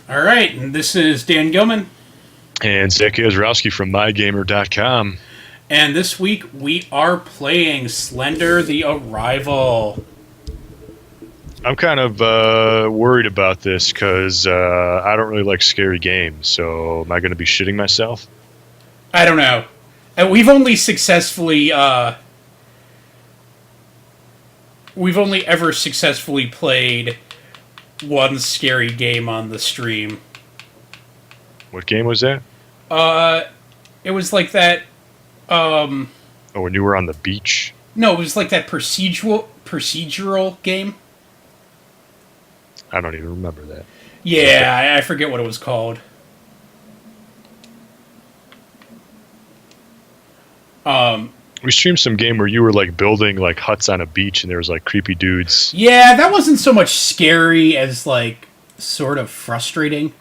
All right, and this is Dan Gilman, And Zach Ozrowski from Mygamer.com. and this week we are playing Slender: The Arrival. I'm kind of worried about this because I don't really like scary games. So am I going to be shitting myself? I don't know. We've only ever successfully played one scary game on the stream. What game was that? Uh, it was like that. Um, Oh, when you were on the beach? no, it was like that procedural game. I don't even remember that. Yeah, I forget what it was called. Um, We streamed some game where you were like building like huts on a beach and there was like creepy dudes. yeah, that wasn't so much scary as like sort of frustrating.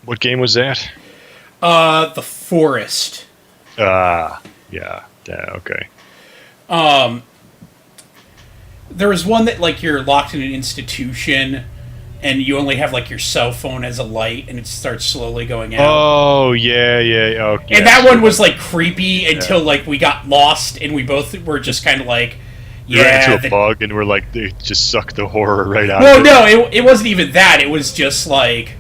What game was that? The forest. Yeah. Yeah, okay. Um, there was one that like you're locked in an institution, and you only have like your cell phone as a light, and it starts slowly going out. Oh, yeah. Oh, And yeah. that one was like creepy until like we got lost, and we both were just kind of like, We ran yeah. into a bug and we're like, they just sucked the horror right out Well, of it. no, it wasn't even that. It was just like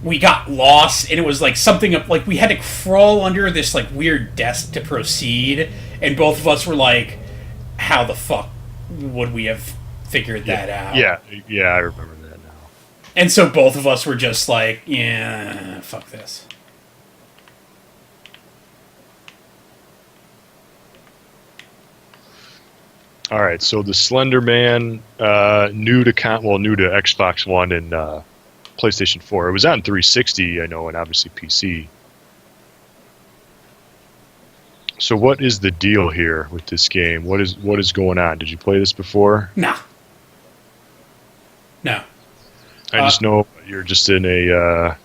we got lost, and it was like something like we had to crawl under this like weird desk to proceed, and both of us were like, how the fuck would we have figured that out? Yeah, I remember that now. And so both of us were just like, yeah, fuck this. All right, so the Slender Man, new to Xbox One and PlayStation 4. It was on 360, I know, and obviously PC. So what is the deal here with this game? What is going on? Did you play this before? Nah. No. I just know you're just in a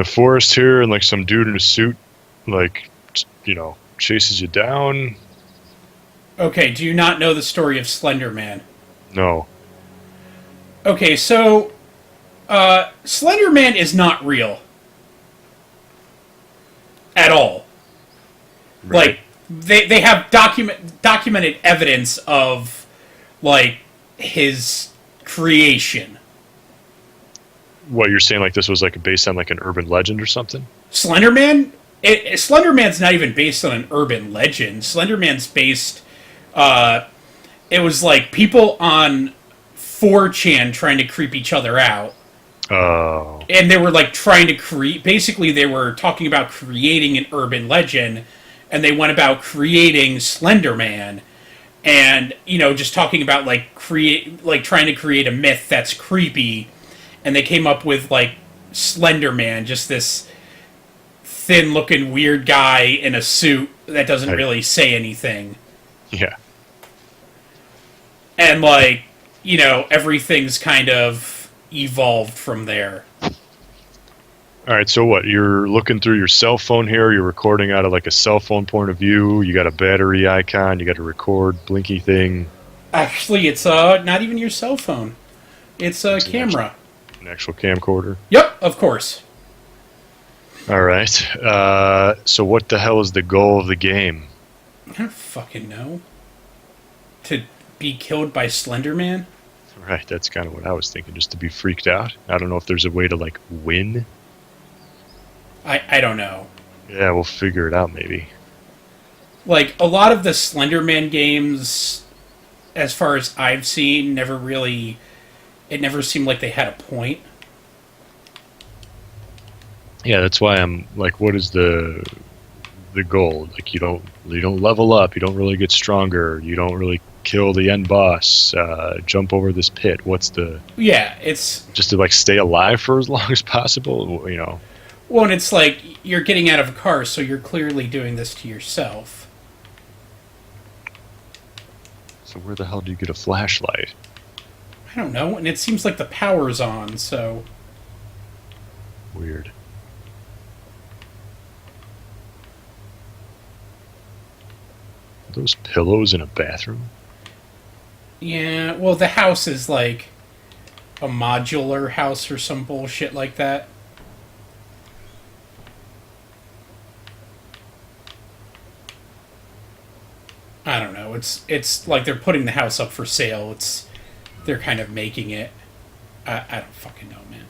forest here, and like some dude in a suit, like chases you down. Okay, do you not know the story of Slender Man? No. Okay, so Slender Man is not real. At all. Right. Like they have documented evidence of like his creation. What you're saying, like this was like based on like an urban legend or something? Slender Man? Slender Man's not even based on an urban legend. Slender Man's based. It was like people on 4chan trying to creep each other out. Oh. And they were like trying to create. Basically, they were talking about creating an urban legend, and they went about creating Slender Man, and just talking about like trying to create a myth that's creepy, and they came up with like Slender Man, just this thin-looking weird guy in a suit that doesn't really say anything. Yeah. And like everything's kind of evolved from there. All right, so what? You're looking through your cell phone here. You're recording out of like a cell phone point of view. You got a battery icon. You got a record blinky thing. Actually, it's not even your cell phone. It's a camera. An actual camcorder. Yep, of course. All right. So what the hell is the goal of the game? I don't fucking know. To be killed by Slender Man? Right, that's kind of what I was thinking, just to be freaked out. I don't know if there's a way to like win. I don't know. Yeah, we'll figure it out maybe. Like, a lot of the Slender Man games, as far as I've seen, it never seemed like they had a point. Yeah, that's why I'm like, what is the goal? Like, you don't level up, you don't really get stronger, you don't really kill the end boss, jump over this pit. What's the... Yeah, it's... Just to like stay alive for as long as possible, Well, and it's like, you're getting out of a car, so you're clearly doing this to yourself. So where the hell do you get a flashlight? I don't know, and it seems like the power's on, so... Weird. Are those pillows in a bathroom? Yeah, well, the house is like... a modular house or some bullshit like that. I don't know. It's like they're putting the house up for sale. They're kind of making it. I don't fucking know, man.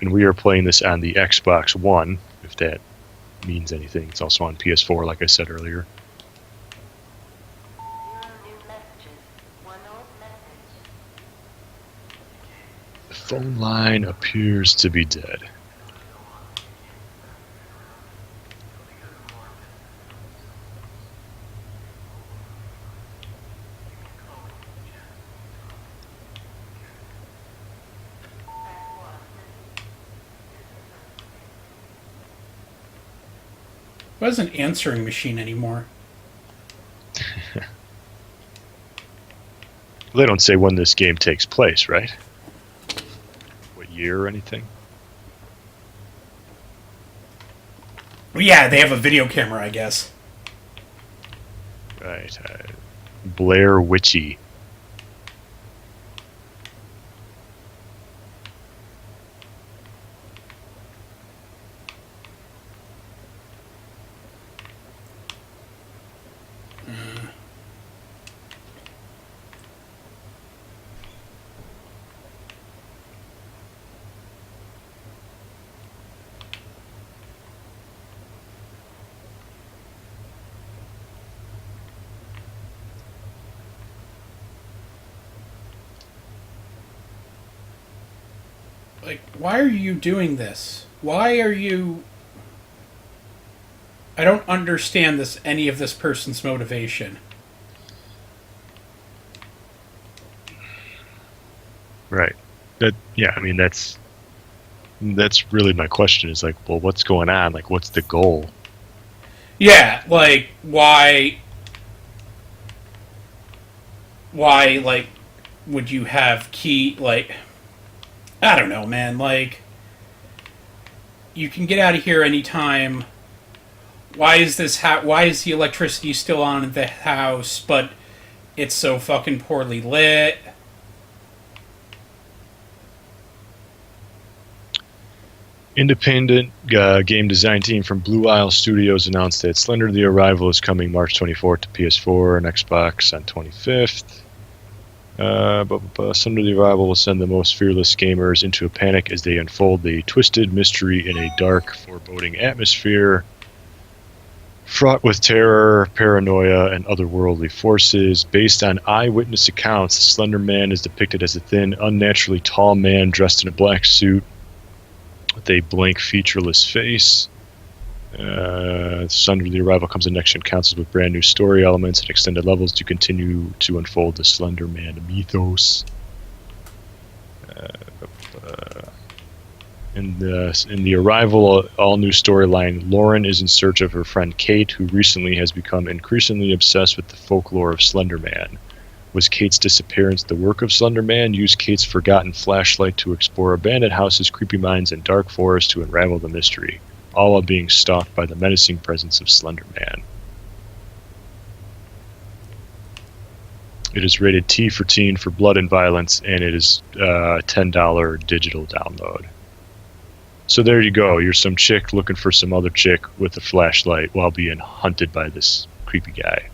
And we are playing this on the Xbox One, if that means anything. It's also on PS4, like I said earlier. The phone line appears to be dead. It wasn't an answering machine anymore. They don't say when this game takes place, right? What year or anything? Yeah, they have a video camera, I guess. Right. Blair Witchy. Like, why are you doing this? Why are you... I don't understand any of this person's motivation. Right. I mean that's really my question is like, well, what's going on? Like, what's the goal? Yeah, like, like, would you have like, I don't know, man, like, you can get out of here anytime. Why is the electricity still on in the house, but it's so fucking poorly lit? Independent game design team from Blue Isle Studios announced that Slender the Arrival is coming March 24th to PS4 and Xbox on 25th. Slender the Arrival will send the most fearless gamers into a panic as they unfold the twisted mystery in a dark, foreboding atmosphere fraught with terror, paranoia, and otherworldly forces. Based on eyewitness accounts, the Slender Man is depicted as a thin, unnaturally tall man dressed in a black suit with a blank, featureless face. Slender the Arrival comes in next-gen consoles with brand new story elements and extended levels to continue to unfold the Slender Man mythos. In the Arrival all-new storyline, Lauren is in search of her friend Kate, who recently has become increasingly obsessed with the folklore of Slender Man. Was Kate's disappearance the work of Slender Man? Use Kate's forgotten flashlight to explore abandoned houses, creepy mines, and dark forests to unravel the mystery, all while being stalked by the menacing presence of Slender Man. It is rated T for teen for blood and violence, and it is a $10 digital download. So there you go. You're some chick looking for some other chick with a flashlight while being hunted by this creepy guy.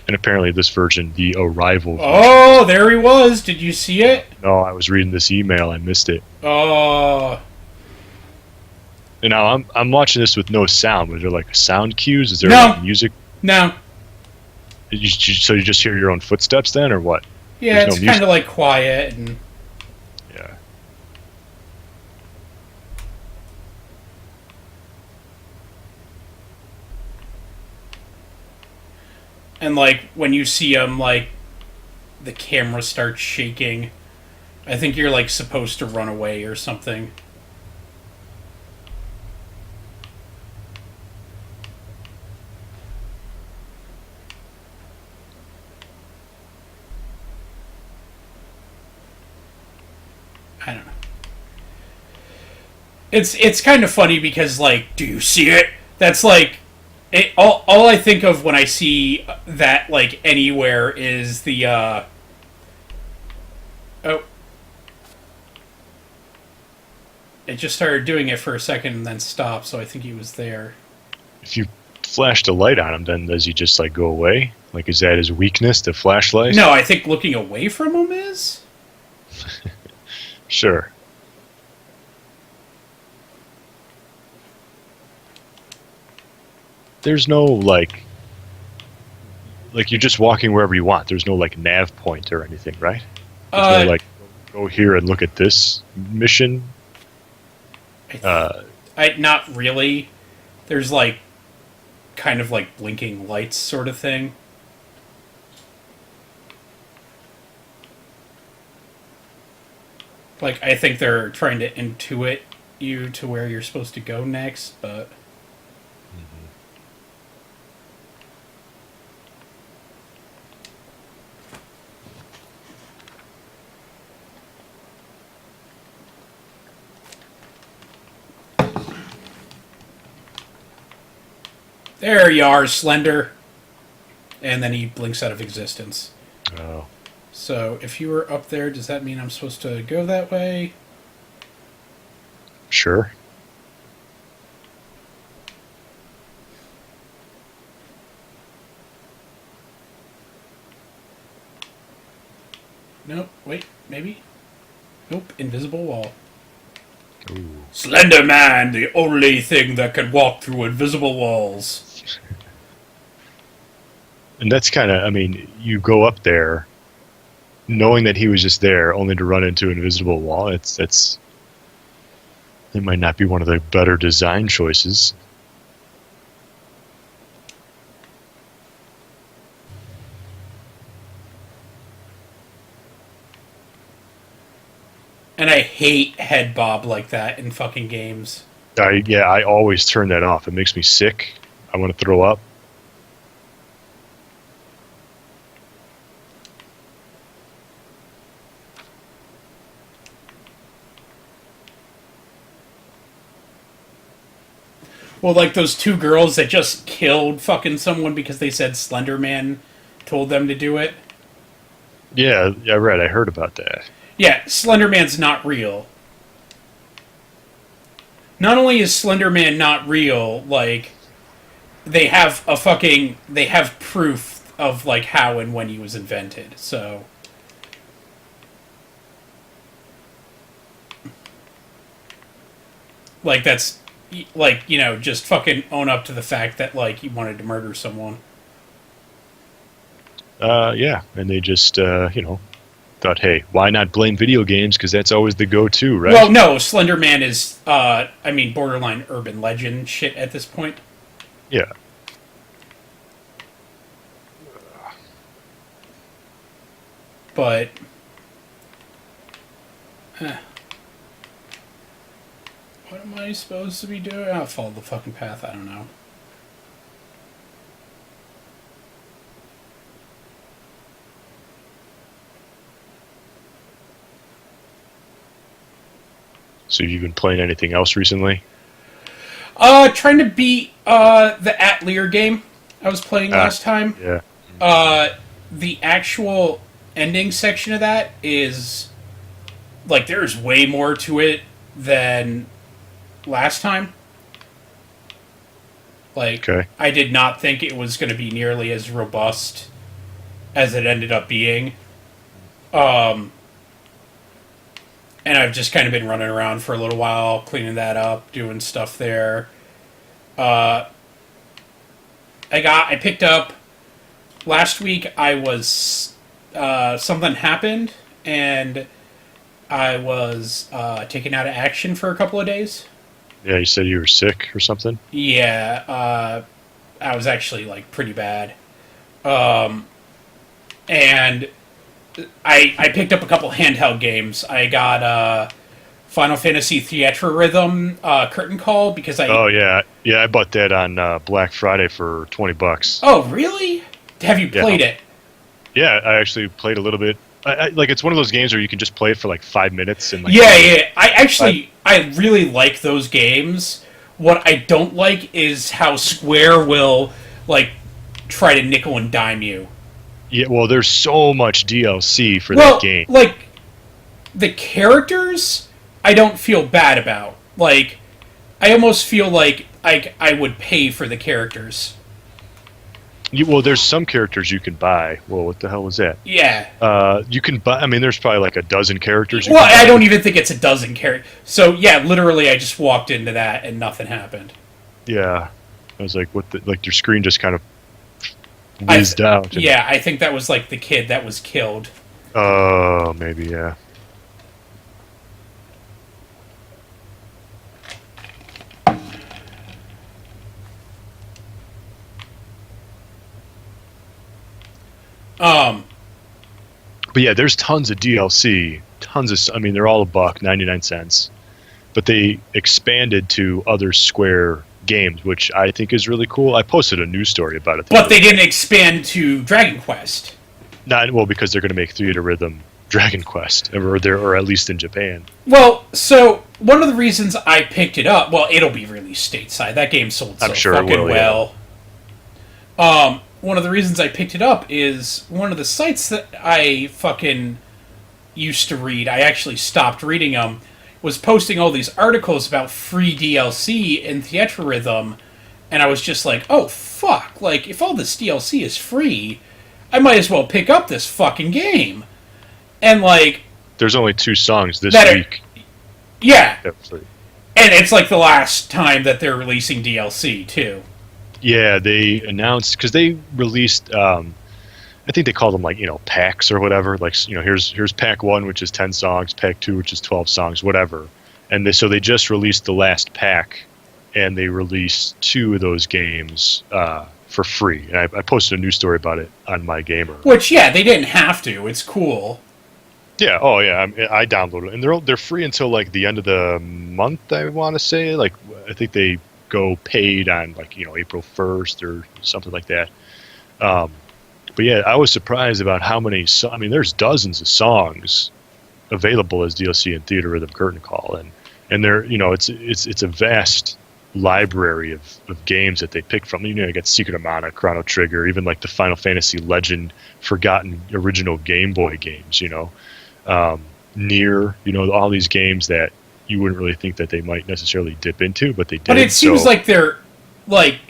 And apparently this version, the Arrival version... Oh, there he was! Did you see it? No, I was reading this email. I missed it. Oh. And now I'm watching this with no sound. Was there like sound cues? Is there No. like music? No. So you just hear your own footsteps then, or what? Yeah, There's it's no kind of like quiet and... Yeah. And, like, when you see him, like, the camera starts shaking. I think you're, like, supposed to run away or something. I don't know. It's kind of funny because like, do you see it? That's like all I think of when I see that like anywhere is the oh, it just started doing it for a second and then stopped, so I think he was there. If you flashed a light on him, then does he just like go away? Like, is that his weakness, the flashlight? No, I think looking away from him is. Sure. There's no like you're just walking wherever you want. There's no like nav point or anything, right? There's no like go here and look at this mission. I not really. There's like kind of like blinking lights sort of thing. Like I think they're trying to intuit you to where you're supposed to go next, but there you are, Slender. And then he blinks out of existence. Oh, So if you were up there, does that mean I'm supposed to go that way? sure. Nope. Wait. Maybe. Nope. Invisible wall. Ooh. Slender Man, the only thing that can walk through invisible walls. And that's kind of, I mean, you go up there knowing that he was just there only to run into an invisible wall. It might not be one of the better design choices. And I hate head bob like that in fucking games. I always turn that off. It makes me sick. I want to throw up. Well, like those two girls that just killed fucking someone because they said Slender Man told them to do it. Yeah, I heard about that. Yeah, Slender Man's not real. Not only is Slender Man not real, like they have proof of like how and when he was invented. So like that's like, you know, just fucking own up to the fact that like you wanted to murder someone. Yeah, and they just, thought, hey, why not blame video games? Because that's always the go-to, right? Well, no, Slender Man is borderline urban legend shit at this point. Yeah. But what am I supposed to be doing? I'll follow the fucking path. I don't know. So you've been playing anything else recently? Trying to beat the Atelier game I was playing last time. Yeah. The actual ending section of that is like there's way more to it than last time. Like, Okay. I did not think it was going to be nearly as robust as it ended up being. And I've just kind of been running around for a little while, cleaning that up, doing stuff there. I picked up last week. I was something happened, and I was taken out of action for a couple of days. Yeah, you said you were sick or something? Yeah, I was actually like pretty bad, and I picked up a couple handheld games. I got Final Fantasy Theatrhythm Curtain Call because I. Oh yeah, I bought that on Black Friday for $20. Oh really? Have you played it? Yeah, I actually played a little bit. like it's one of those games where you can just play it for like 5 minutes and like Yeah. I really like those games. What I don't like is how Square will like try to nickel and dime you. yeah. Well, there's so much DLC for Well, that game. like the characters, I don't feel bad about. Like, I almost feel like I would pay for the characters. Well, there's some characters you can buy. Well, what the hell was that? Yeah. You can buy. I mean, there's probably like a dozen characters. Well, I don't even think it's a dozen characters. So yeah, literally, I just walked into that and nothing happened. Yeah, I was like, what? Like your screen just kind of whizzed out. Yeah, I think that was like the kid that was killed. Oh, maybe yeah. Um, But yeah, there's tons of DLC. Tons of. I mean, they're all $1.99, but they expanded to other Square games, which I think is really cool. I posted a news story about it. but they didn't expand to Dragon Quest. Not well because they're going to make Theater Rhythm Dragon Quest, or at least in Japan. Well, so one of the reasons I picked it up, well, it'll be released stateside. That game sold so I'm sure it fucking will, well. One of the reasons I picked it up is one of the sites that I fucking used to read. I actually stopped reading them. Was posting all these articles about free DLC in Theatrhythm, and I was just like, oh fuck! Like, if all this DLC is free, I might as well pick up this fucking game. And like, There's only 2 songs this that week. yeah, Definitely. and it's like the last time that they're releasing DLC too. Yeah, they announced because they released. I think they called them like packs or whatever. Like here's pack 1, which is 10 songs, pack 2, which is 12 songs, whatever. And they just released the last pack, and they released 2 of those games for free. And I posted a news story about it on Mygamer. Which yeah, they didn't have to. It's cool. Yeah. Oh yeah. I downloaded it, and they're free until like the end of the month. I want to say like I think they go paid on like April 1st or something like that. But yeah, I was surprised about how many. I mean, there's dozens of songs available as DLC in Theater Rhythm Curtain Call, and they're it's a vast library of games that they pick from. You got Secret of Mana, Chrono Trigger, even like the Final Fantasy Legend Forgotten original Game Boy games. Near all these games that you wouldn't really think that they might necessarily dip into, but they did. But it seems like they're like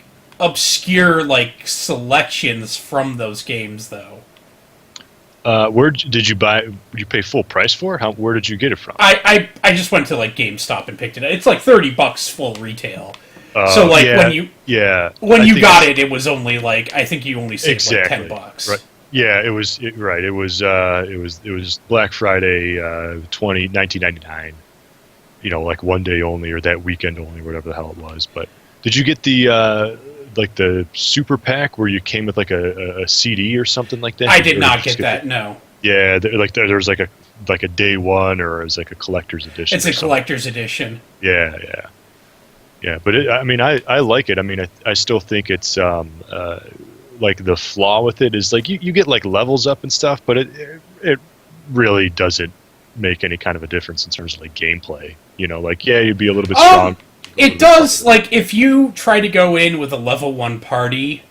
obscure like selections from those games though. Where did you buy? Did you pay full price for it? Where did you get it from? I just went to like GameStop and picked it up. It's like $30 full retail. So like when you got it, it was only like I think you only saved like $10. Right. Yeah, it was right. It was Black Friday 1999. Like one day only or that weekend only, whatever the hell it was. But did you get the like the super pack where you came with like a CD or something like that? I did not get that. No. Yeah, there's like a day one or it's like a collector's edition. It's a collector's edition. Yeah. But I like it. I mean, I still think it's like the flaw with it is like you get like levels up and stuff, but it really doesn't make any kind of a difference in terms of like gameplay. Like you'd be a little bit strong. It does, like, if you try to go in with a level 1 party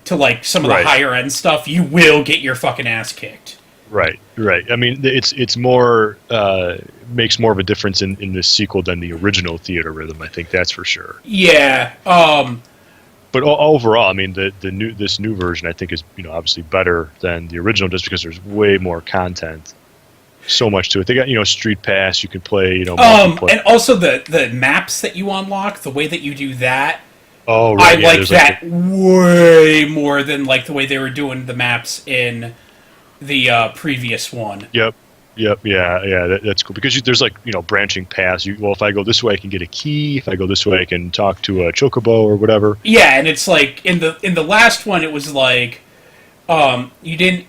to, like, some of the higher end stuff, you will get your fucking ass kicked. Right. I mean, it's more, makes more of a difference in this sequel than the original Theater Rhythm, I think that's for sure. Yeah, But overall, I mean, this new version, I think, is, obviously better than the original just because there's way more content. So much to it. They got Street Pass. You can play multiplayer. And also the maps that you unlock, the way that you do that. Oh, right. I like that way more than like the way they were doing the maps in the previous one. Yep. Yeah. That's cool because there's like branching paths. If I go this way, I can get a key. If I go this way, I can talk to a chocobo or whatever. Yeah, and it's like in the last one, it was like you didn't.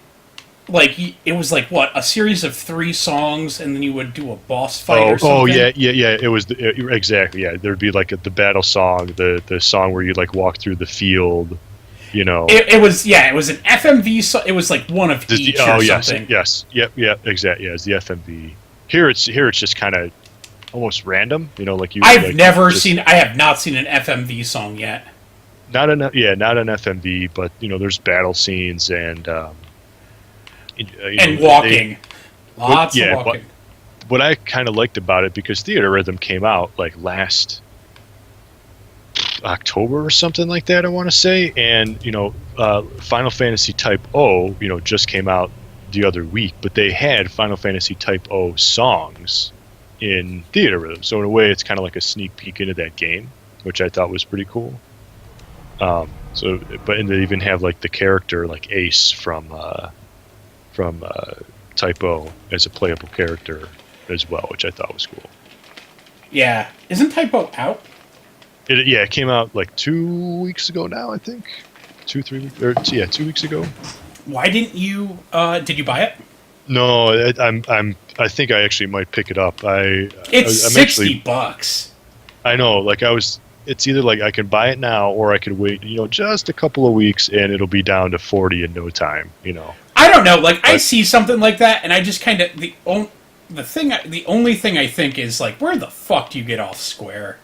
Like, it was like, what, a series of 3 songs, and then you would do a boss fight or something? Oh, yeah, it was, exactly, yeah. There'd be, like, the battle song, the song where you, like, walk through the field. You know, It was it was an FMV. So it was like one of each or yes, something. yes, yep, exactly. Yeah, it's the FMV. Here it's just kind of almost random. You know, like you. I've like you never just, seen. I have not seen an FMV song yet. not an FMV, but you know, there's battle scenes and you And know walking, what lots of yeah walking. what I kind of liked about it because Theater Rhythm came out like last October or something like that, I want to say, and you know, Final Fantasy Type O, you know, just came out the other week, but they had Final Fantasy Type O songs in Theater Rhythm, so in a way, it's kind of like a sneak peek into that game, which I thought was pretty cool. So, but and they even have like the character like Ace from Type O as a playable character as well, which I thought was cool. Yeah, isn't Typo out? It came out like 2 weeks ago now, I think. 2 3 weeks, or yeah, 2 weeks ago. Why didn't you? Did you buy it? No, I think I actually might pick it up. It's I'm actually, $60. I know, like I was. It's either like I can buy it now or I could wait, you know, just a couple of weeks and it'll be down to 40 in no time, you know. I don't know. Like I But see something like that, and I just kind of the only thing I think is like, where the fuck do you get off Square?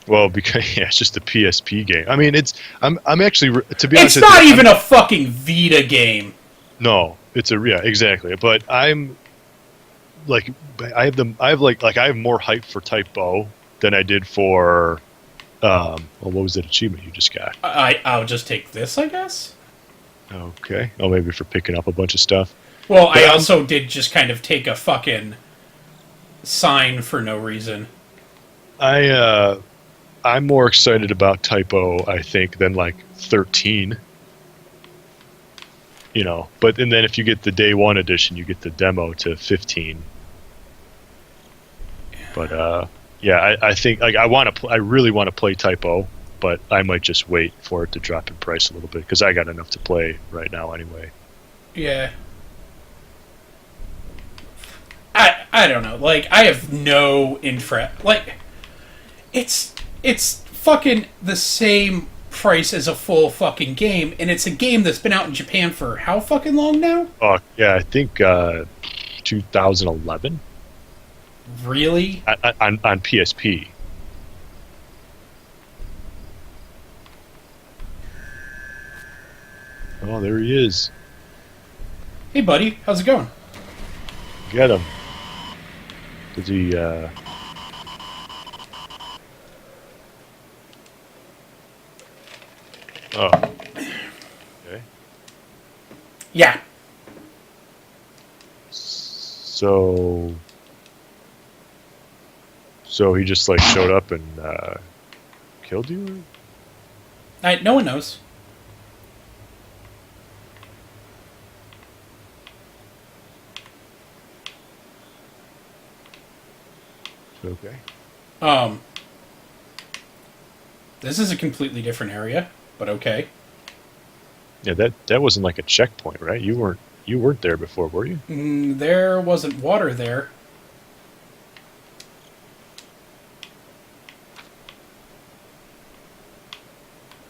well, because yeah, it's just a PSP game. I mean, I'm actually, to be It's honest with not you, even a fucking Vita game. no, it's a, yeah, exactly. But I'm like, I have more hype for Type O than I did for well, what was that achievement you just got? I'll just take this, I guess. Okay. Oh, maybe for picking up a bunch of stuff. Well, But I also did just kind of take a fucking sign for no reason. I'm more excited about Type O, I think, than like 13. You know, but and then if you get the day one edition, you get the demo to 15. But yeah, I think like I really want to play Type O, but I might just wait for it to drop in price a little bit because I got enough to play right now anyway. Yeah. I don't know. Like I have no interest. Like it's fucking the same price as a full fucking game, and it's a game that's been out in Japan for how fucking long now? Oh yeah, I think 2011 Really? on PSP. Oh, there he is. Hey, buddy, how's it going? Get him. Did he? Oh, okay. Yeah. So he just like showed up and killed you? No one knows. Okay. Um, this is a completely different area, but okay. Yeah, that wasn't like a checkpoint, right? You weren't there before, were you? There wasn't water there.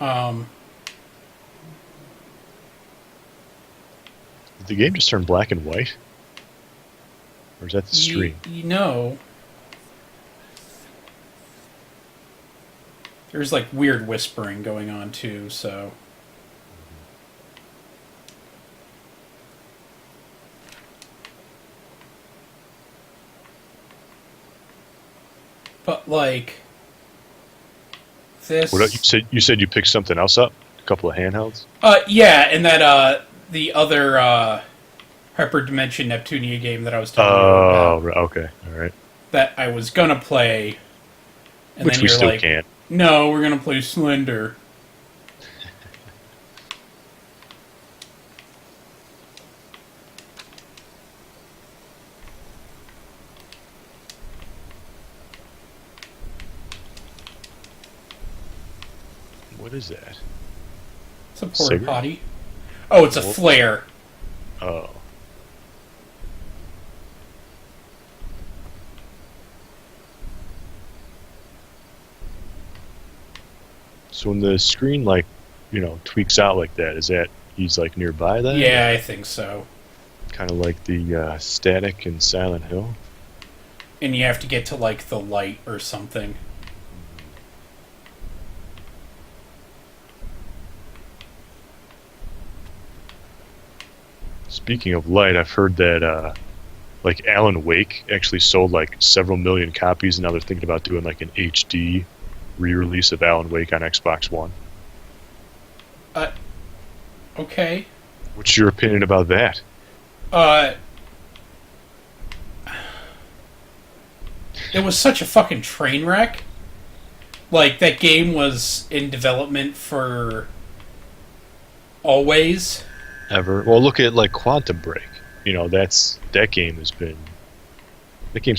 Um, Did the game just turn black and white? Or is that the screen? you know, there's like weird whispering going on too, so. But like this. What you said you picked something else up? A couple of handhelds? Yeah, and that the other Hyperdimension Neptunia game that I was telling you Oh, about okay, all right. that I was gonna play, and Which then we you're still like, can't. "No, we're gonna play Slender." What is that? It's a porta Cigarette? potty. Oh, it's a What? flare. Oh. So when the screen like tweaks out like that? Is that he's like nearby then? Yeah, I think so. Kind of like the static in Silent Hill. And you have to get to like the light or something. Speaking of light, I've heard that like Alan Wake actually sold like several million copies, and now they're thinking about doing like an HD re-release of Alan Wake on Xbox One. Uh, okay. What's your opinion about that? Uh, it was such a fucking train wreck. Like, that game was in development for always. Ever? Well, look at like Quantum Break. That game's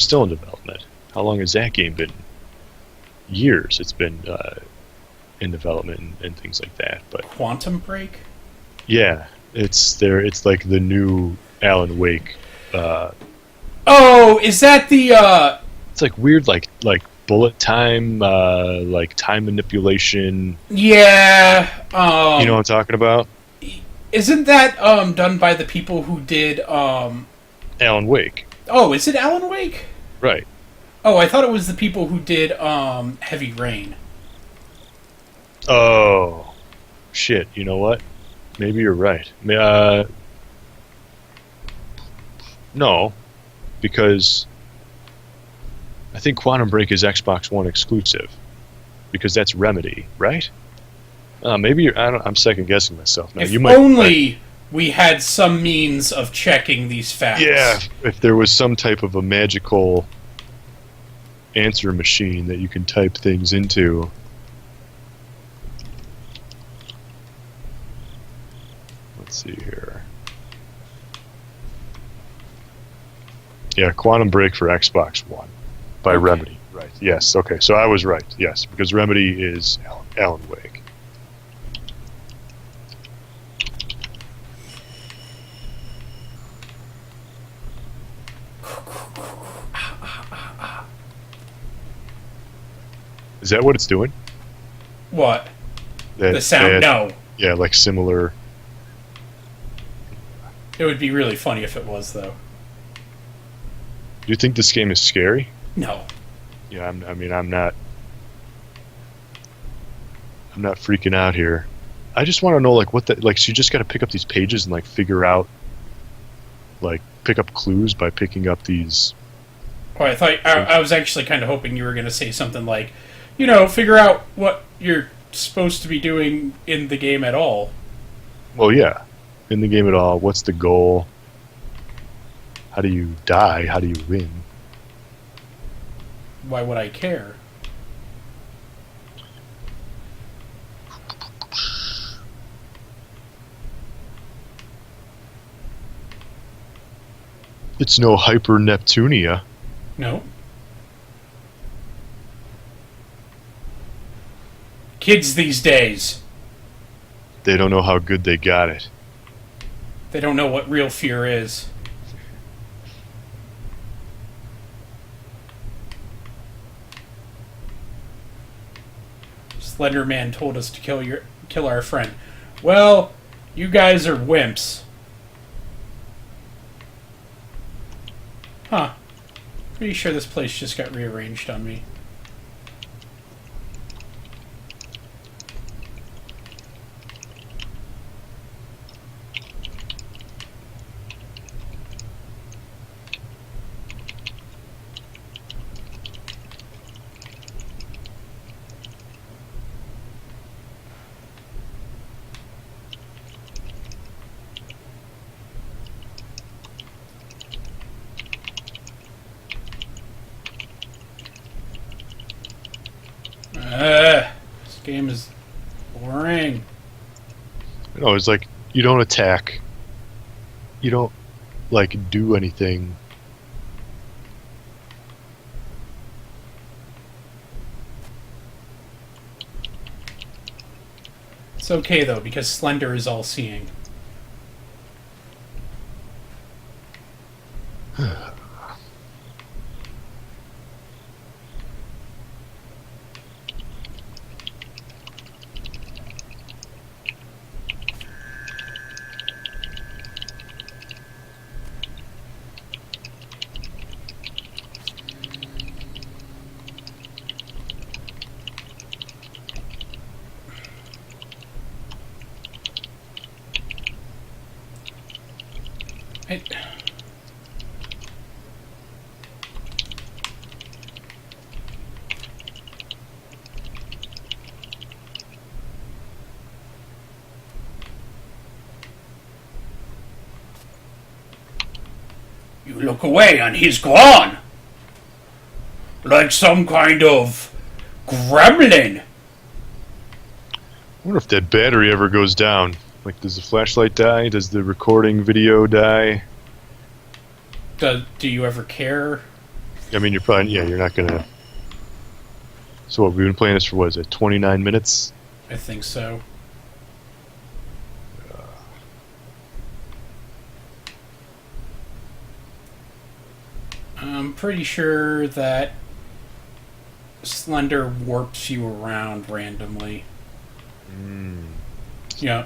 still in development. How long has that game been? Years. It's been in development and things like that. But Quantum Break? yeah, it's there. It's like the new Alan Wake. Oh, is that the, It's like weird, like bullet time, like time manipulation. Yeah, You know what I'm talking about? Isn't that, done by the people who did, Alan Wake. Oh, is it Alan Wake? Right. Oh, I thought it was the people who did, Heavy Rain. Oh, shit. You know what? Maybe you're right. No, because I think Quantum Break is Xbox One exclusive, because that's Remedy, right? Maybe I'm second guessing myself now. If You might, only we had some means of checking these facts. yeah, if there was some type of a magical answer machine that you can type things into. Let's see here. Yeah, Quantum Break for Xbox One by Okay. Remedy. Right. Yes. Okay. So I was right. Yes, because Remedy is Alan Wake. Is that what it's doing? What? That, The sound? No. Yeah, like similar. It would be really funny if it was, though. Do you think this game is scary? No. Yeah, I'm not. I'm not freaking out here. I just want to know, like, so you just got to pick up these pages and like figure out, like, pick up clues by picking up these. Oh, I was actually kind of hoping you were going to say something like, figure out what you're supposed to be doing in the game at all. Well, yeah, in the game at all. What's the goal? How do you die? How do you win? Why would I care? It's no Hyper Neptunia. No. Kids these days, They don't know how good they got it. they don't know what real fear is. Slender Man told us to kill our friend. Well, you guys are wimps. Huh. Pretty sure this place just got rearranged on me. This game is boring. No, it's like you don't attack. You don't like do anything. It's okay though, because Slender is all-seeing. I, you look away and he's gone. Like some kind of gremlin. I wonder if that battery ever goes down. Like, does the flashlight die? Does the recording video die? Do you ever care? I mean, you're probably, yeah, you're not gonna. So what, we've been playing this for, what is it, 29 minutes? I think so. I'm pretty sure that Slender warps you around randomly. Yeah.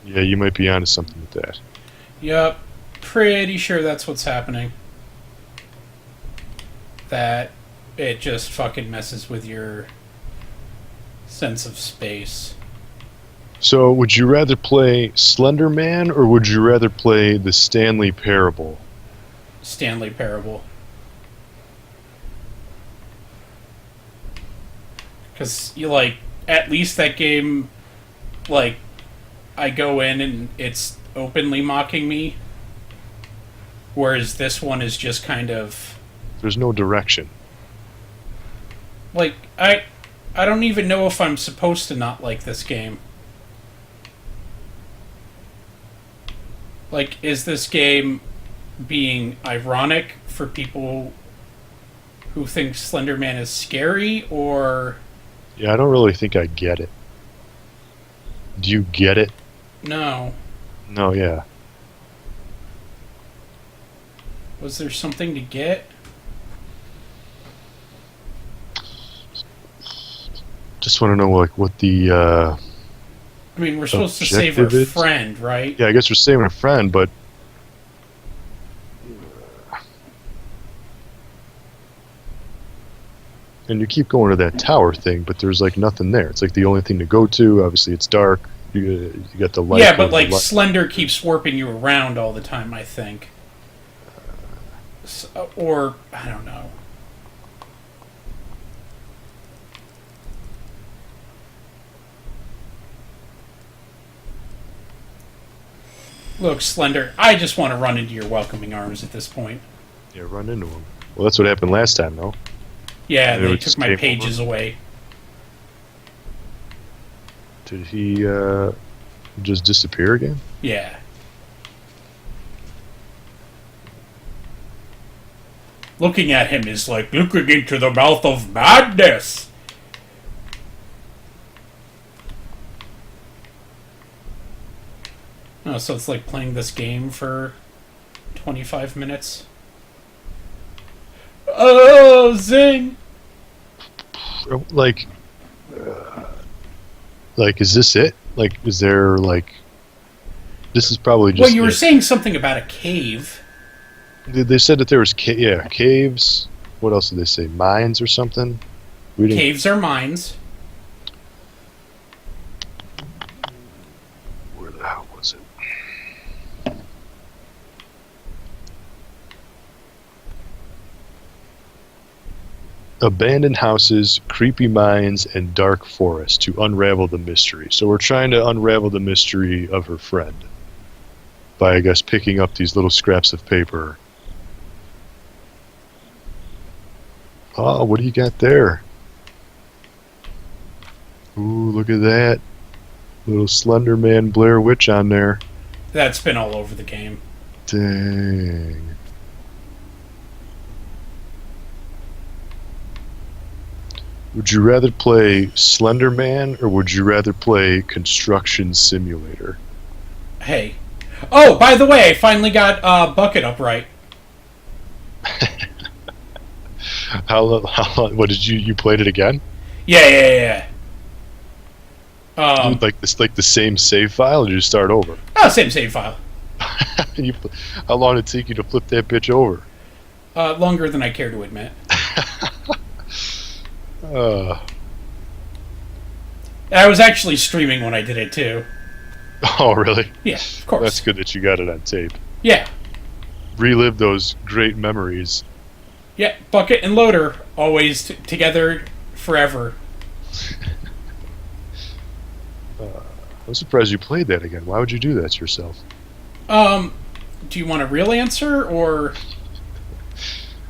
Yeah, you might be onto something with that. Yep. Pretty sure that's what's happening. That it just fucking messes with your sense of space. So, would you rather play Slender Man or would you rather play the Stanley Parable? Stanley Parable. Because, you like, at least that game, like, I go in and it's openly mocking me. Whereas this one is just kind of... There's no direction. Like, I don't even know if I'm supposed to not like this game. Like, is this game being ironic for people who think Slender Man is scary, or... Yeah, I don't really think I get it. Do you get it? No. No, yeah. Was there something to get? Just want to know, like, what the, I mean, we're supposed to save our objective is? friend, right? Yeah, I guess we're saving a friend, but... And you keep going to that tower thing, but there's, like, nothing there. It's, like, the only thing to go to. Obviously, it's dark. You got the light. Yeah, but, like, Slender keeps warping you around all the time, I think. Or, I don't know. Look, Slender, I just want to run into your welcoming arms at this point. Yeah, run into him. Well, that's what happened last time, though. Yeah, And they it took just my came pages away. Did he just disappear again? Yeah. Looking at him is like looking into the mouth of madness. Oh, so it's like playing this game for 25 minutes. Oh, zing! Like, is this it? Like, is there, like... This is probably just... Well, you were saying something about a cave. They said that there was caves. What else did they say? Mines or something? Caves are mines. Where the hell was it? Abandoned houses, creepy mines, and dark forests to unravel the mystery. So we're trying to unravel the mystery of her friend by, I guess, picking up these little scraps of paper. Oh, what do you got there? Ooh, look at that. Little Slender Man Blair Witch on there. That's been all over the game. Dang. Would you rather play Slender Man or would you rather play Construction Simulator? Hey. Oh, by the way, I finally got Bucket upright. How long? What did you played it again? Yeah. Like this, like the same save file, or did you start over? Oh, same save file. How long did it take you to flip that bitch over? Longer than I care to admit. I was actually streaming when I did it too. Oh, really? Yeah, of course. That's good that you got it on tape. Yeah. relive those great memories. Yeah, bucket and loader always together forever. I'm surprised you played that again. Why would you do that to yourself? Um, do you want a real answer or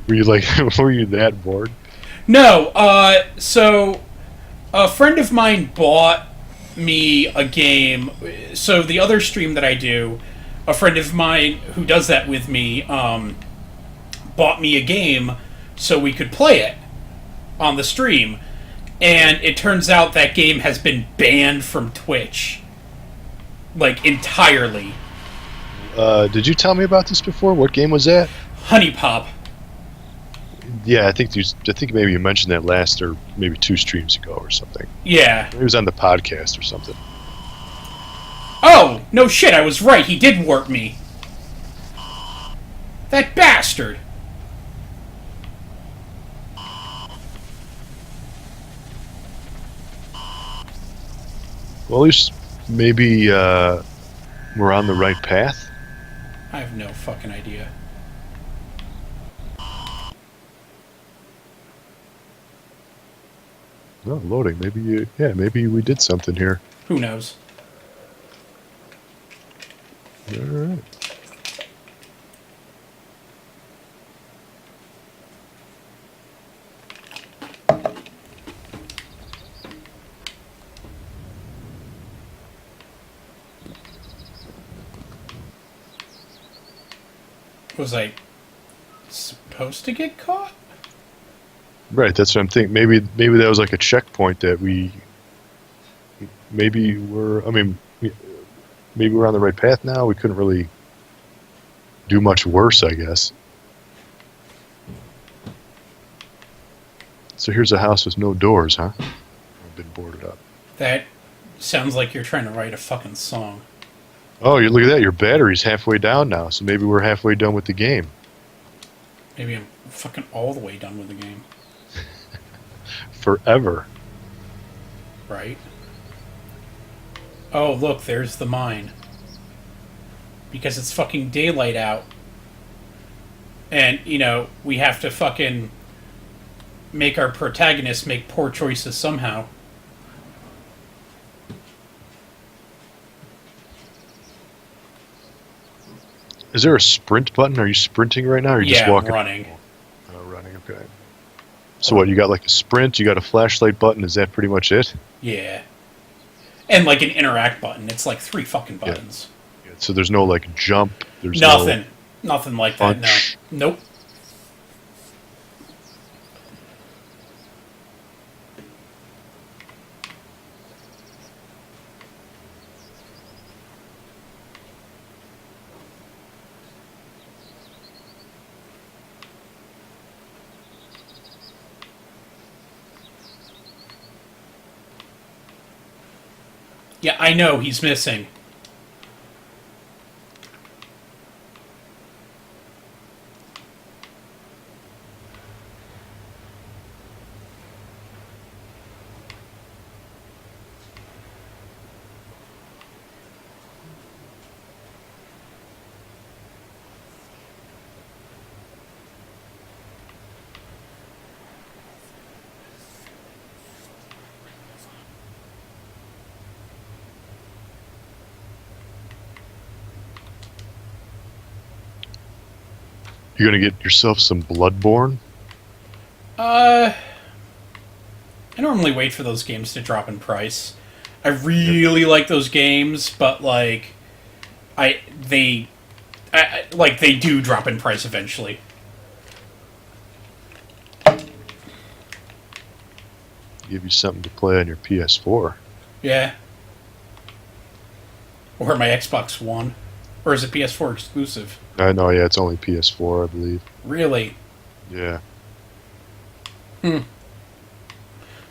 Were you like, were you that bored? no? So a friend of mine bought me a game. So the other stream that I do, a friend of mine who does that with me, bought me a game so we could play it on the stream. And it turns out that game has been banned from Twitch, like entirely. Did you tell me about this before? What game was that? Honey Pop. Yeah, I think maybe you mentioned that last or maybe 2 streams ago or something. Yeah. It was on the podcast or something. Oh, no shit, I was right. He did warp me. That bastard. Well, at least maybe we're on the right path. I have no fucking idea. No, loading. Maybe we did something here. Who knows? All right. Was I supposed to get caught? Right, that's what I'm thinking. Maybe that was like a checkpoint that maybe we're. I mean, maybe we're on the right path now. We couldn't really do much worse, I guess. So here's a house with no doors, huh? I've been boarded up. That sounds like you're trying to write a fucking song. Oh, you look at that. Your battery's halfway down now, so maybe we're halfway done with the game. Maybe I'm fucking all the way done with the game. Forever. Right? Oh, look, there's the mine. Because it's fucking daylight out. And, you know, we have to fucking make our protagonist make poor choices somehow. Is there a sprint button? Are you sprinting right now? Or are you Yeah, just walking? I'm running. Oh, running, okay. So what, you got like a sprint, you got a flashlight button, is that pretty much it? Yeah. And like an interact button. It's like 3 fucking buttons. Yeah, so there's no like jump, there's Nothing. Nothing like that, punch. no. Nope. Yeah, I know he's missing. You're gonna get yourself some Bloodborne? I normally wait for those games to drop in price. I really like those games, but like, they do drop in price eventually. Give you something to play on your PS4. Yeah. Or my Xbox One. Or is it PS4 exclusive? I know, yeah, it's only PS4, I believe. Really? Yeah.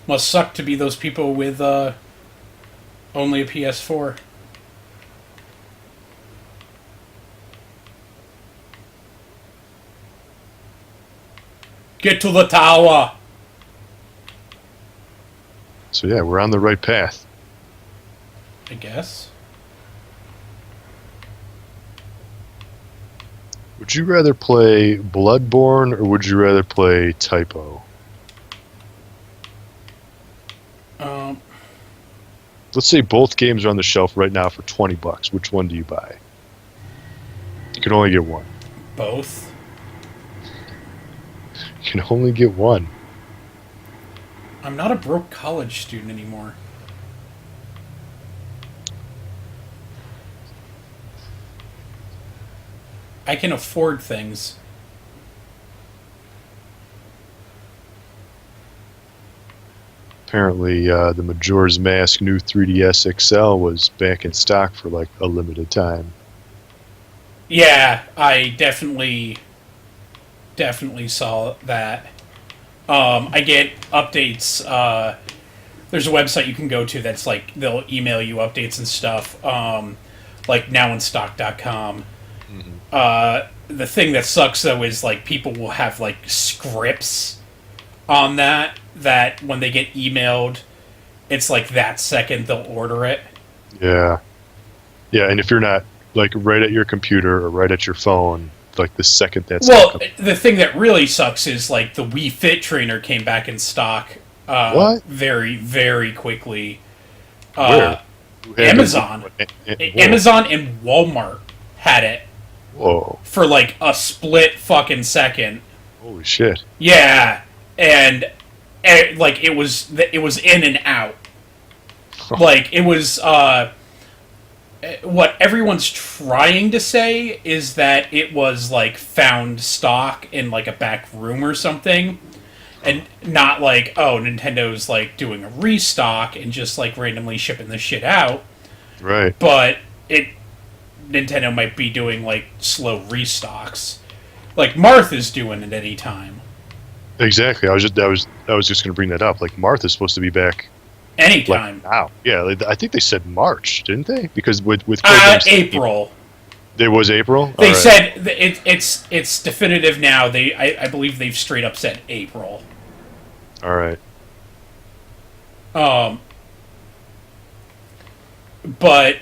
Must suck to be those people with only a PS4. Get to the tower! So yeah, we're on the right path. I guess. Would you rather play Bloodborne or would you rather play Typo? Um, Let's say both games are on the shelf right now for $20. Which one do you buy? You can only get one. both. You can only get one. I'm not a broke college student anymore. I can afford things. Apparently, the Majora's Mask new 3DS XL was back in stock for like a limited time. Yeah, I definitely saw that. I get updates. There's a website you can go to that's like they'll email you updates and stuff. Like nowinstock.com. The thing that sucks though is like people will have like scripts on that when they get emailed, it's like that second they'll order it. Yeah. Yeah, and if you're not like right at your computer or right at your phone, like the second that's Well, the thing that really sucks is like the Wii Fit trainer came back in stock what? very, very quickly. Where? Who had Amazon. Amazon and Walmart had it Whoa. for like a split fucking second. Holy shit. Yeah, and like it was in and out. Like it was what everyone's trying to say is that it was like found stock in like a back room or something, and not like, oh, Nintendo's like doing a restock and just like randomly shipping the shit out. Right. But Nintendo might be doing like slow restocks, like Marth is doing at any time. Exactly. I was just going to bring that up. Like Martha's supposed to be back Anytime. like now. Yeah, I think they said March, didn't they? Because with April. It was April. They said it's definitive now. I believe they've straight up said April. All right. But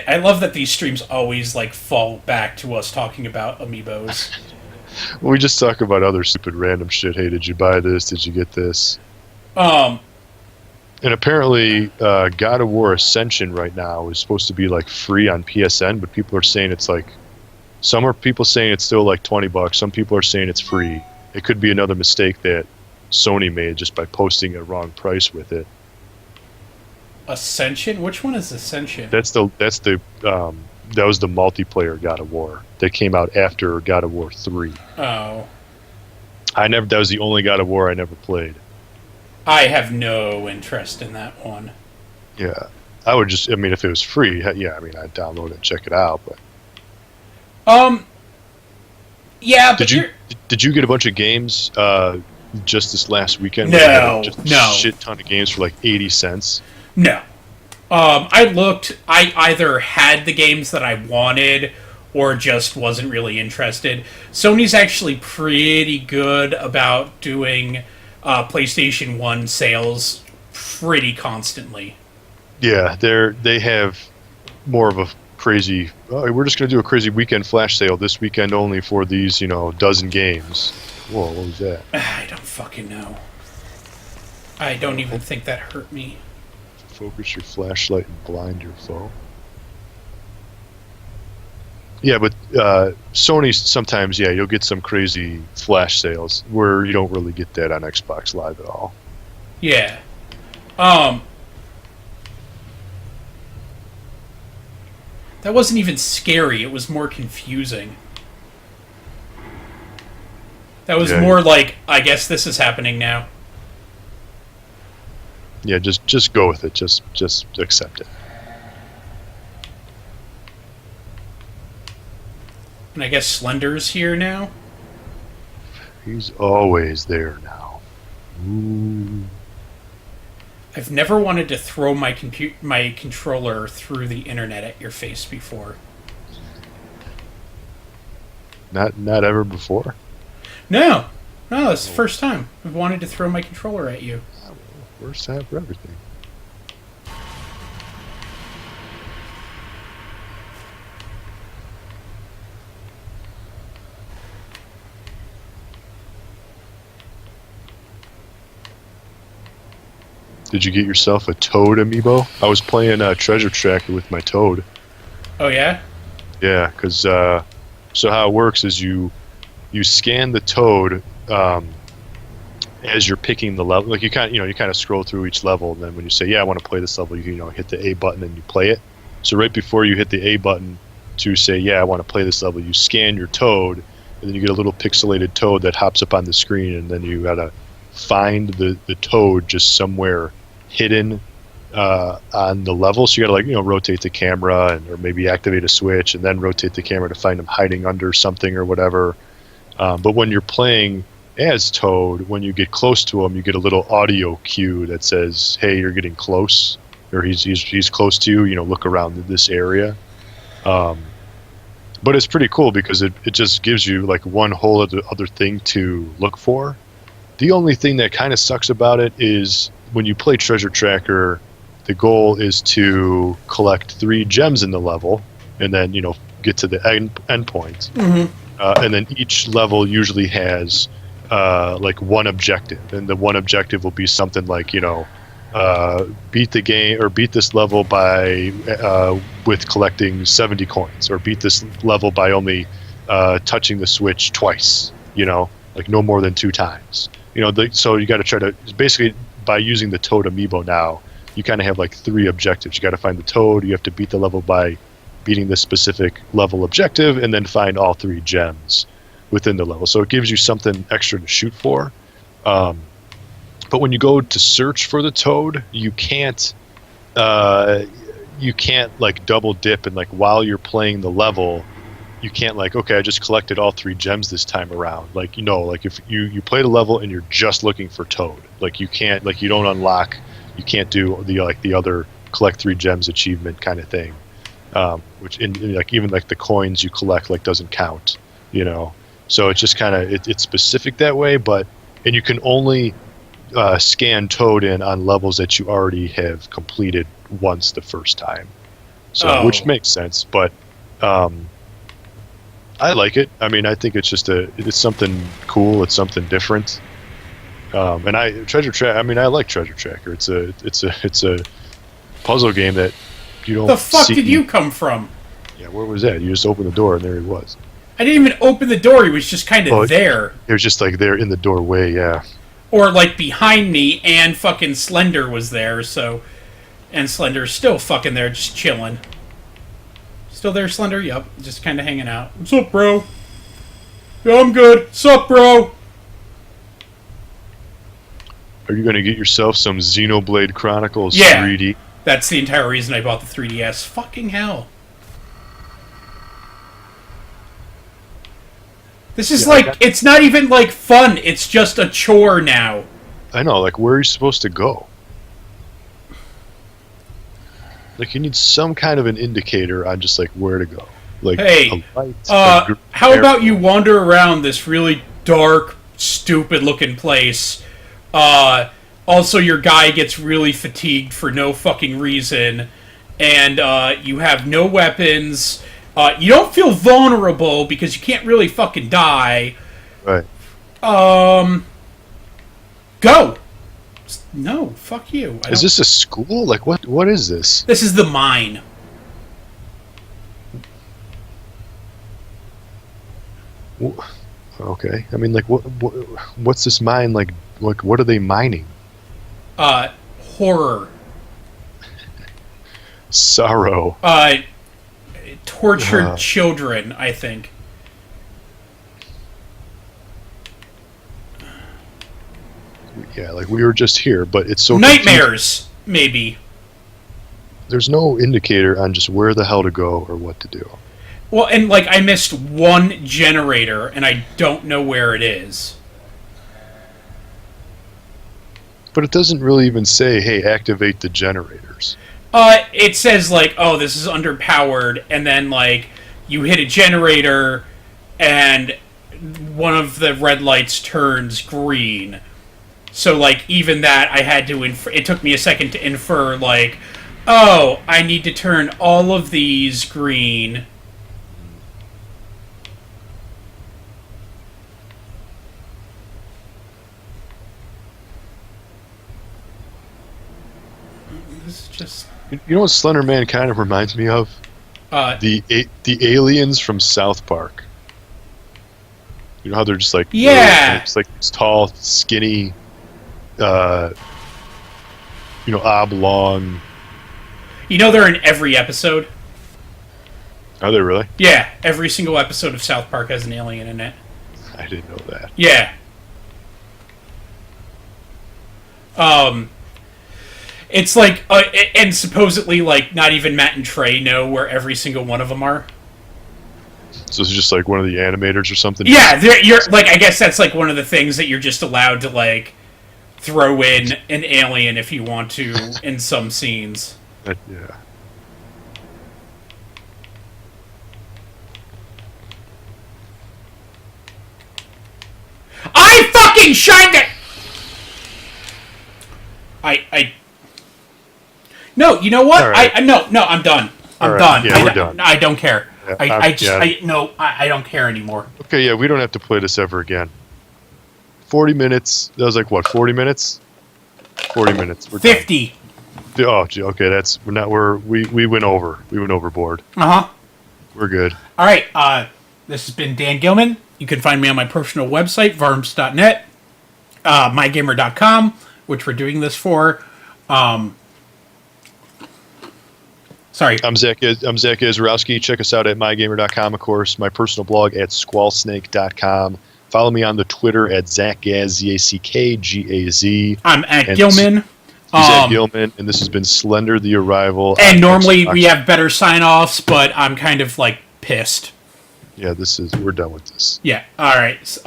I love that these streams always like fall back to us talking about amiibos. We just talk about other stupid random shit. Hey, did you buy this? Did you get this? And apparently, God of War Ascension right now is supposed to be like free on PSN, but people are saying it's like some are people saying it's still like $20. Some people are saying it's free. It could be another mistake that Sony made just by posting a wrong price with it. Which one is Ascension? That was the multiplayer God of War that came out after God of War 3. Oh. That was the only God of War I never played. I have no interest in that one. Yeah. If it was free, yeah, I'd download it and check it out, but yeah, but did you get a bunch of games just this last weekend? No. A shit ton of games for like 80 cents. No. I looked. I either had the games that I wanted or just wasn't really interested. Sony's actually pretty good about doing PlayStation 1 sales pretty constantly. Yeah, they have more of a crazy... we're just going to do a crazy weekend flash sale this weekend only for these, dozen games. Whoa, what was that? I don't fucking know. I don't even think that hurt me. Focus your flashlight and blind your foe. Yeah, but Sony sometimes, you'll get some crazy flash sales where you don't really get that on Xbox Live at all. Yeah. That wasn't even scary. It was more confusing. That was more like, I guess this is happening now. Yeah, just go with it. Just accept it. And I guess Slender's here now? He's always there now. Ooh. I've never wanted to throw my controller through the internet at your face before. Not ever before? No, it's the first time I've wanted to throw my controller at you. First time for everything. Did you get yourself a Toad amiibo? I was playing Treasure Tracker with my Toad. Oh yeah. Yeah, because so how it works is you scan the Toad as you're picking the level. Like you kind of scroll through each level, and then when you say, "Yeah, I want to play this level," you hit the A button and you play it. So right before you hit the A button to say, "Yeah, I want to play this level," you scan your Toad, and then you get a little pixelated Toad that hops up on the screen, and then you gotta find the Toad just somewhere hidden on the level. So you gotta rotate the camera or maybe activate a switch and then rotate the camera to find him hiding under something or whatever. But when you're playing as Toad, when you get close to him, you get a little audio cue that says, "Hey, you're getting close," or he's close to you. Look around this area. But it's pretty cool because it just gives you like one whole other thing to look for. The only thing that kind of sucks about it is when you play Treasure Tracker, the goal is to collect 3 gems in the level, and then get to the end point. Mm-hmm. And then each level usually has like one objective, and the one objective will be something like beat the game or beat this level by with collecting 70 coins, or beat this level by only touching the switch twice. Like no more than 2 times. So you got to try to basically, by using the Toad amiibo now, you kind of have like 3 objectives. You got to find the Toad. You have to beat the level by beating this specific level objective, and then find all 3 gems within the level. So it gives you something extra to shoot for. But when you go to search for the Toad, you can't like double dip, and like while you're playing the level, you can't like, okay, I just collected all 3 gems this time around. Like like if you play the level and you're just looking for Toad, like you can't, like you don't unlock, you can't do the other collect 3 gems achievement kind of thing. Which in like even like the coins you collect like doesn't count. So it's just kind of it's specific that way. And you can only scan Toad in on levels that you already have completed once the first time. So which makes sense, but I like it. I mean, I think it's just it's something cool. It's something different. And I like Treasure Tracker. It's a puzzle game that you don't. The fuck did you come from? Yeah, where was that? You just opened the door and there he was. I didn't even open the door. He was just kind of there. It was just like there in the doorway. Yeah. Or like behind me, and fucking Slender was there. And Slender's still fucking there, just chilling. Still there, Slender? Yup. Just kind of hanging out. What's up, bro? Yeah, I'm good. What's up, bro? Are you going to get yourself some Xenoblade Chronicles 3D? That's the entire reason I bought the 3DS. Fucking hell. This is it's not even like fun. It's just a chore now. I know, like where are you supposed to go? Like you need some kind of an indicator on just like where to go. Like, hey, how about you wander around this really dark, stupid-looking place? Also, your guy gets really fatigued for no fucking reason, and you have no weapons. You don't feel vulnerable because you can't really fucking die. Right. Go! No, fuck you. Is this a school? Like, what is this? This is the mine. Okay. I mean, like, what's this mine like? Like, what are they mining? Horror. Sorrow. Tortured children, I think. Yeah, like we were just here, but it's so nightmares, maybe. There's no indicator on just where the hell to go or what to do. Well, and like I missed one generator, and I don't know where it is. But it doesn't really even say, "Hey, activate the generators." It says like, "Oh, this is underpowered," and then like you hit a generator, and one of the red lights turns green. So like even that, I had to it took me a second to infer like, oh, I need to turn all of these green. It's just You know what Slender Man kind of reminds me of? uh, The aliens from South Park. You know how they're just like yeah. it's like this tall, skinny, oblong. You know they're in every episode. Are they really? Yeah, every single episode of South Park has an alien in it. I didn't know that. Yeah. It's like, and supposedly, like, not even Matt and Trey know where every single one of them are. So it's just like one of the animators or something. Yeah, you're like, I guess that's like one of the things that you're just allowed to like throw in an alien if you want to in some scenes. Yeah. I fucking shined it. I. No, you know what? Right. No, I'm done. I'm Right. done. Yeah, we're done. I don't care. Yeah, I don't care anymore. Okay, yeah, we don't have to play this ever again. 40 minutes. That was like what? 40 minutes. 40 minutes. We're 50. Done. Oh, gee, okay. We went over. We went overboard. Uh huh. We're good. All right. This has been Dan Gilman. You can find me on my personal website, varms.net, mygamer.com, which we're doing this for. Sorry. I'm Zach Izrowski. Check us out at mygamer.com, of course. My personal blog at squallsnake.com. Follow me on the Twitter at ZachGaz, ZACKGAZ. I'm at Gilman. He's at Gilman, and this has been Slender the Arrival. And normally we have better sign-offs, but I'm kind of, like, pissed. Yeah, we're done with this. Yeah, all right.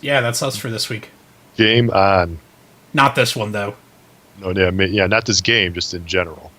Yeah, that's us for this week. Game on. Not this one, though. No, yeah, not this game, just in general.